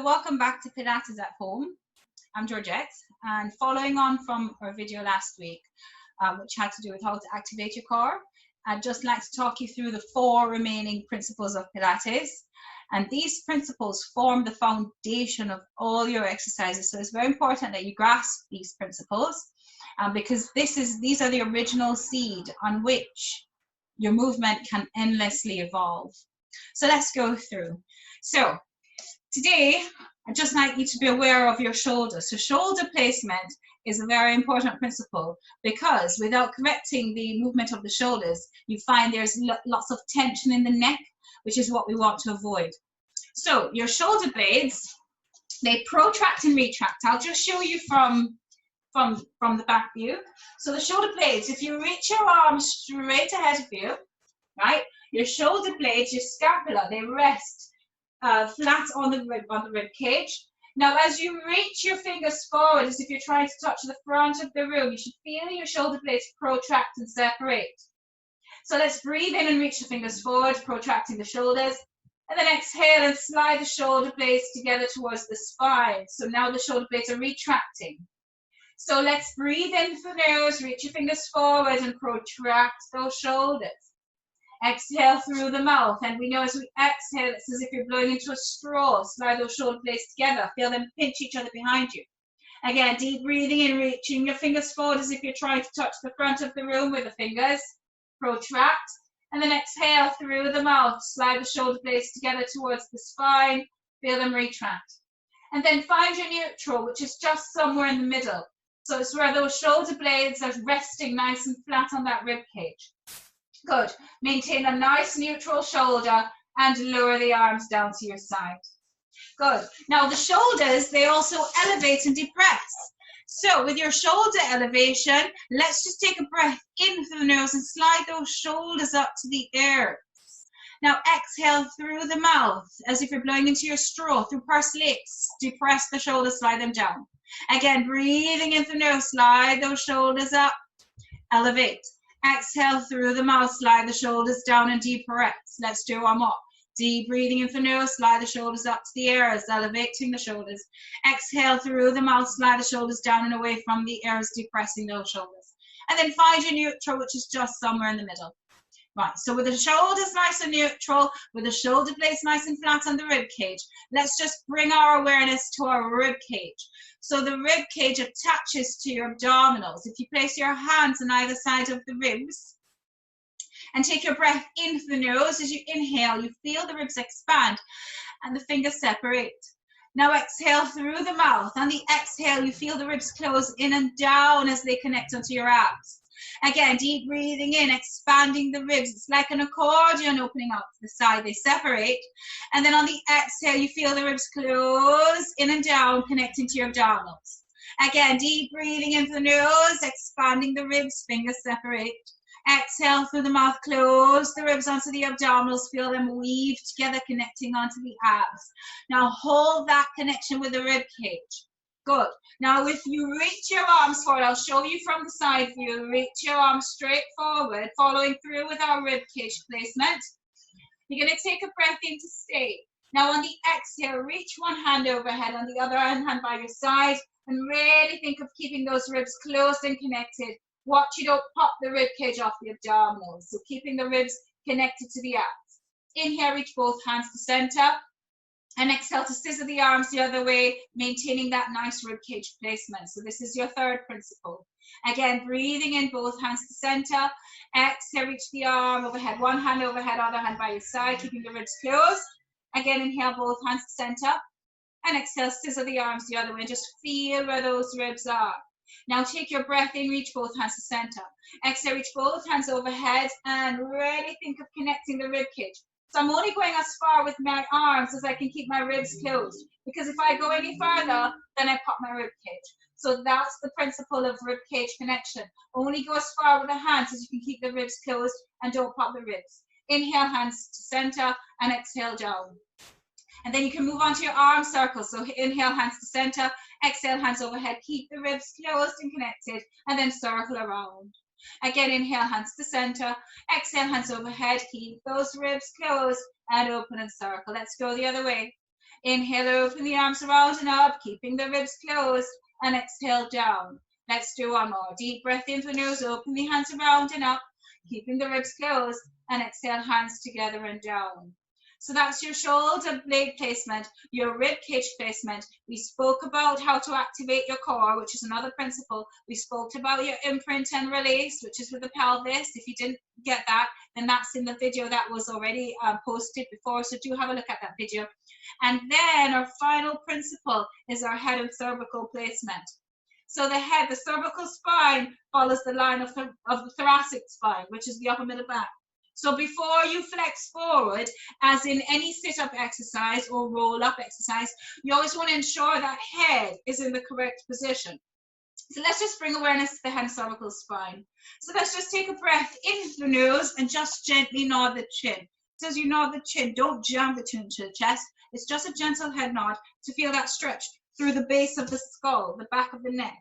welcome back to Pilates at Home. I'm Georgette, and following on from our video last week, which had to do with how to activate your core, I'd just like to talk you through the 4 remaining principles of Pilates. And these principles form the foundation of all your exercises. So it's very important that you grasp these principles because these are the original seed on which your movement can endlessly evolve. So let's go through. So today, I'd just like you to be aware of your shoulders. So shoulder placement is a very important principle because without correcting the movement of the shoulders, you find there's lots of tension in the neck, which is what we want to avoid. So your shoulder blades, they protract and retract. I'll just show you from the back view. So the shoulder blades, if you reach your arms straight ahead of you, right, your shoulder blades, your scapula, they rest flat on the rib cage. Now, as you reach your fingers forward, as if you're trying to touch the front of the room, you should feel your shoulder blades protract and separate. So let's breathe in and reach the fingers forward, protracting the shoulders. And then exhale and slide the shoulder blades together towards the spine. So now the shoulder blades are retracting. So let's breathe in through the nose, reach your fingers forward and protract those shoulders. Exhale through the mouth, and we know as we exhale, it's as if you're blowing into a straw. Slide those shoulder blades together. Feel them pinch each other behind you. Again, deep breathing in, reaching your fingers forward as if you're trying to touch the front of the room with the fingers. Protract, and then exhale through the mouth. Slide the shoulder blades together towards the spine. Feel them retract. And then find your neutral, which is just somewhere in the middle. So it's where those shoulder blades are resting nice and flat on that rib cage. Good. Maintain a nice neutral shoulder and lower the arms down to your side. Good. Now the shoulders, they also elevate and depress. So with your shoulder elevation, let's just take a breath in through the nose and slide those shoulders up to the air. Now exhale through the mouth as if you're blowing into your straw through pursed lips. Depress the shoulders, slide them down. Again, breathing in through the nose, slide those shoulders up, elevate. Exhale through the mouth, slide the shoulders down and depress. Let's do one more. Deep breathing in through the nose, slide the shoulders up to the ears, elevating the shoulders. Exhale through the mouth, slide the shoulders down and away from the ears, depressing those shoulders. And then find your neutral, which is just somewhere in the middle. Right, so with the shoulders nice and neutral, with the shoulder blades nice and flat on the rib cage, let's just bring our awareness to our rib cage. So the rib cage attaches to your abdominals. If you place your hands on either side of the ribs and take your breath in through the nose, as you inhale, you feel the ribs expand and the fingers separate. Now exhale through the mouth. On the exhale, you feel the ribs close in and down as they connect onto your abs. Again, deep breathing in, expanding the ribs. It's like an accordion opening up to the side. They separate. And then on the exhale, you feel the ribs close in and down, connecting to your abdominals. Again, deep breathing in through the nose, expanding the ribs, fingers separate. Exhale through the mouth, close the ribs onto the abdominals. Feel them weave together, connecting onto the abs. Now hold that connection with the rib cage. Good. Now, if you reach your arms forward, I'll show you from the side view. Reach your arms straight forward, following through with our rib cage placement. You're going to take a breath in to stay. Now, on the exhale, reach one hand overhead, on the other hand by your side, and really think of keeping those ribs closed and connected. Watch you don't pop the rib cage off the abdominals. So keeping the ribs connected to the abs. Inhale, reach both hands to center. And exhale to scissor the arms the other way, maintaining that nice rib cage placement. So this is your 3rd principle. Again, breathing in, both hands to center. Exhale, reach the arm overhead. One hand overhead, other hand by your side, keeping the ribs closed. Again, inhale, both hands to center. And exhale, scissor the arms the other way. Just feel where those ribs are. Now take your breath in, reach both hands to center. Exhale, reach both hands overhead, and really think of connecting the rib cage. So I'm only going as far with my arms as I can keep my ribs closed. Because if I go any further, then I pop my rib cage. So that's the principle of rib cage connection. Only go as far with the hands as you can keep the ribs closed and don't pop the ribs. Inhale, hands to center, and exhale down. And then you can move on to your arm circles. So inhale, hands to center, exhale, hands overhead. Keep the ribs closed and connected, and then circle around. Again, inhale, hands to center. Exhale, hands overhead. Keep those ribs closed and open and circle. Let's go the other way. Inhale, open the arms around and up, keeping the ribs closed, and exhale down. Let's do one more. Deep breath in through the nose, open the hands around and up, keeping the ribs closed, and exhale, hands together and down. So that's your shoulder blade placement, your rib cage placement. We spoke about how to activate your core, which is another principle. We spoke about your imprint and release, which is with the pelvis. If you didn't get that, then that's in the video that was already posted before. So do have a look at that video. And then our final principle is our head and cervical placement. So the head, the cervical spine follows the line of the thoracic spine, which is the upper middle back. So before you flex forward, as in any sit-up exercise or roll-up exercise, you always want to ensure that head is in the correct position. So let's just bring awareness to the head and cervical spine. So let's just take a breath in through the nose and just gently nod the chin. So as you nod the chin, don't jam the chin to the chest. It's just a gentle head nod to feel that stretch through the base of the skull, the back of the neck.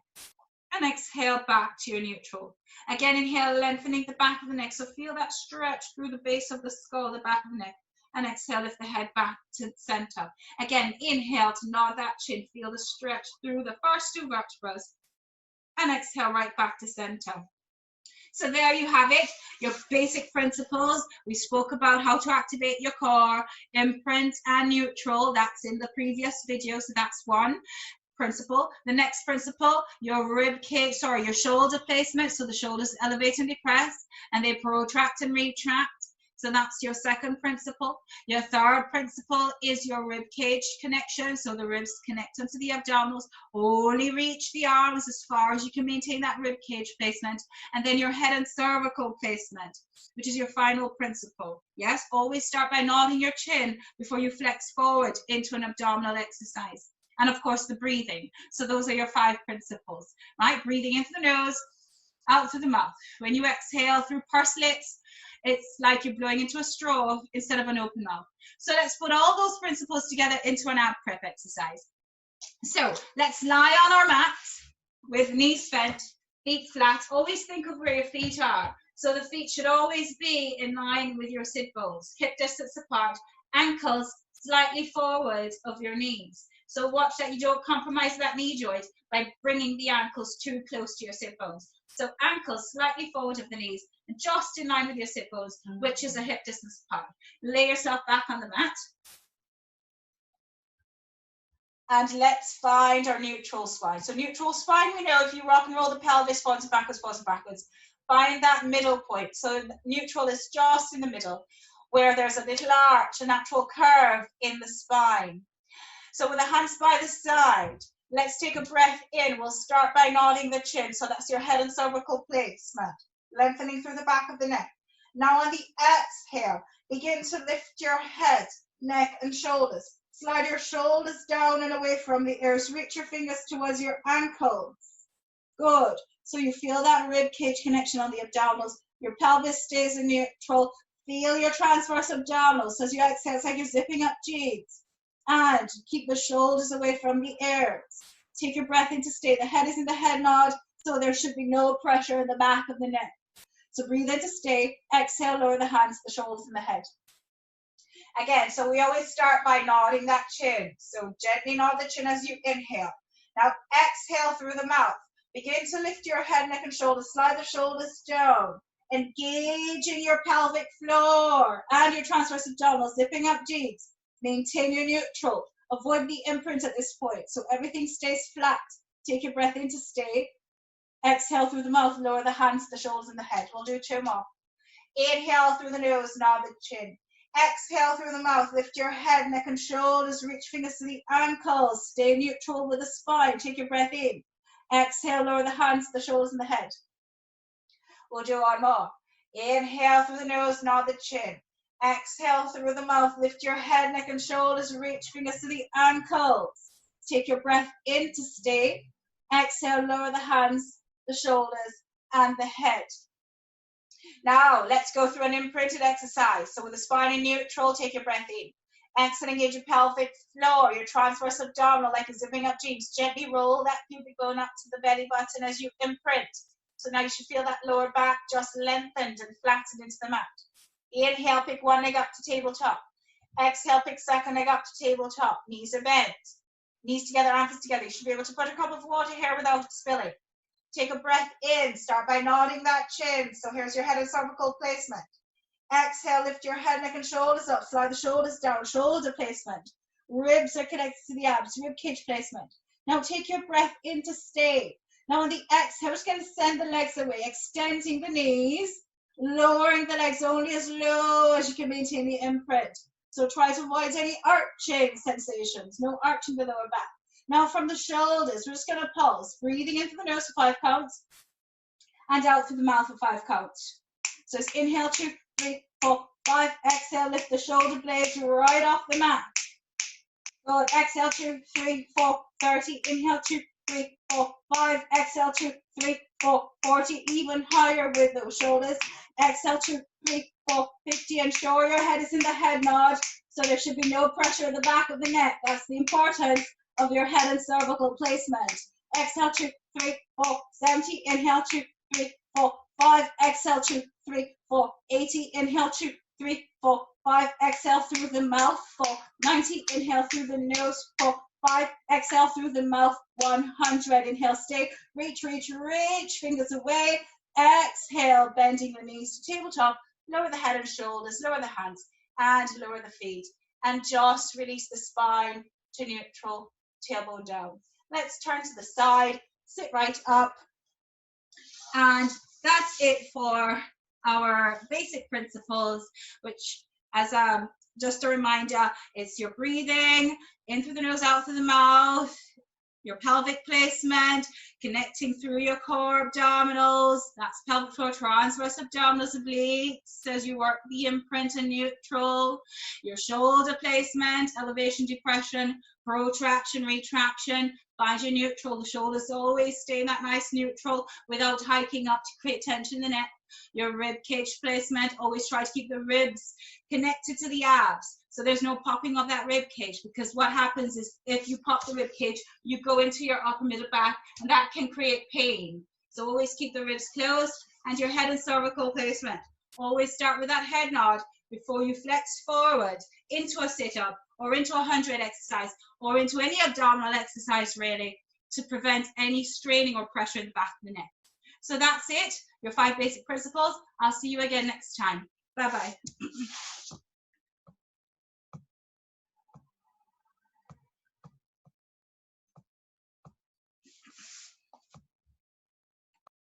And exhale back to your neutral. Again, inhale, lengthening the back of the neck. So feel that stretch through the base of the skull, the back of the neck. And exhale, lift the head back to the center. Again, inhale to nod that chin. Feel the stretch through the first two vertebrae. And exhale, right back to center. So there you have it, your basic principles. We spoke about how to activate your core, imprint and neutral. That's in the previous video, so that's one principle. The next principle, your rib cage, your shoulder placement. So the shoulders elevate and depress, and they protract and retract. So that's your second principle. Your third principle is your rib cage connection. So the ribs connect onto the abdominals. Only reach the arms as far as you can maintain that rib cage placement. And then your head and cervical placement, which is your final principle. Yes, always start by nodding your chin before you flex forward into an abdominal exercise. And of course, the breathing. So those are your 5 principles, right? Breathing into the nose, out through the mouth. When you exhale through pursed lips, it's like you're blowing into a straw instead of an open mouth. So let's put all those principles together into an ab prep exercise. So let's lie on our mats with knees bent, feet flat. Always think of where your feet are. So the feet should always be in line with your sit bones, hip distance apart, ankles slightly forward of your knees. So watch that you don't compromise that knee joint by bringing the ankles too close to your sit bones. So ankles slightly forward of the knees, and just in line with your sit bones, which is a hip distance apart. Lay yourself back on the mat. And let's find our neutral spine. So neutral spine, we know if you rock and roll the pelvis forwards and backwards, find that middle point. So neutral is just in the middle, where there's a little arch, a natural curve in the spine. So with the hands by the side, let's take a breath in. We'll start by nodding the chin. So that's your head and cervical placement, lengthening through the back of the neck. Now on the exhale, begin to lift your head, neck, and shoulders. Slide your shoulders down and away from the ears. Reach your fingers towards your ankles. Good. So you feel that rib cage connection on the abdominals. Your pelvis stays in neutral. Feel your transverse abdominals. So as you exhale, it's like you're zipping up jeans. And keep the shoulders away from the ears. Take your breath in to stay. The head is in the head nod, so there should be no pressure in the back of the neck. So breathe in to stay. Exhale, lower the hands, the shoulders, and the head. Again, so we always start by nodding that chin. So gently nod the chin as you inhale. Now exhale through the mouth. Begin to lift your head, neck, and shoulders. Slide the shoulders down. Engaging your pelvic floor and your transverse abdominals, zipping up jeans. Maintain your neutral. Avoid the imprint at this point. So everything stays flat. Take your breath in to stay. Exhale through the mouth. Lower the hands, the shoulders, and the head. We'll do 2 more. Inhale through the nose. Nod the chin. Exhale through the mouth. Lift your head, neck, and shoulders. Reach fingers to the ankles. Stay neutral with the spine. Take your breath in. Exhale. Lower the hands, the shoulders, and the head. We'll do 1 more. Inhale through the nose. Nod the chin. Exhale through the mouth. Lift your head, neck, and shoulders. Reach fingers to the ankles. Take your breath in to stay. Exhale, lower the hands, the shoulders, and the head. Now, let's go through an imprinted exercise. So with the spine in neutral, take your breath in. Exhale, engage your pelvic floor, your transverse abdominal, like you're zipping up jeans. Gently roll that pubic bone up to the belly button as you imprint. So now you should feel that lower back just lengthened and flattened into the mat. Inhale, pick one leg up to tabletop. Exhale, pick second leg up to tabletop. Knees are bent. Knees together, ankles together. You should be able to put a cup of water here without spilling. Take a breath in. Start by nodding that chin. So here's your head and cervical placement. Exhale, lift your head, neck, and shoulders up. Slide the shoulders down. Shoulder placement. Ribs are connected to the abs. Rib cage placement. Now take your breath in to stay. Now on the exhale, we're just going to send the legs away, extending the knees, lowering the legs only as low as you can maintain the imprint. So try to avoid any arching sensations. No arching the lower back. Now from the shoulders, we're just going to pulse, breathing in through the nose for 5 counts and out through the mouth for 5 counts. So it's inhale, 2, 3, 4, 5. Exhale, lift the shoulder blades right off the mat. Good. Exhale, 2, 3, 4, 30. Inhale, 2, 3, 4, 5. Exhale, 2, 3, 4, 40. Even higher with those shoulders. Exhale, 2, 3, 4, 50. Ensure your head is in the head nod, so there should be no pressure at the back of the neck. That's the importance of your head and cervical placement. Exhale, 2, 3, 4, 70. Inhale, 2, 3, 4, 5. Exhale, 2, 3, 4, 80. Inhale, 2, 3, 4, 5. Exhale through the mouth for 90. Inhale through the nose for 5. Exhale through the mouth 100. Inhale, stay. Reach, reach, reach. Fingers away. Exhale, bending the knees to tabletop. Lower the head and shoulders. Lower the hands and lower the feet. And just release the spine to neutral, tailbone down. Let's turn to the side. Sit right up. And that's it for our basic principles, which, as just a reminder, it's your breathing in through the nose, out through the mouth, your pelvic placement, connecting through your core abdominals, that's pelvic floor, transverse abdominals, obliques, as you work the imprint and neutral, your shoulder placement, elevation, depression, protraction, retraction. Find your neutral. The shoulders always stay in that nice neutral without hiking up to create tension in the neck. Your rib cage placement, always try to keep the ribs connected to the abs, so there's no popping of that rib cage, because what happens is if you pop the rib cage, you go into your upper middle back, and that can create pain. So always keep the ribs closed. And your head and cervical placement, always start with that head nod before you flex forward into a sit-up or into a 100 exercise or into any abdominal exercise, really, to prevent any straining or pressure in the back of the neck. So that's it, your 5 basic principles. I'll see you again next time. Bye-bye.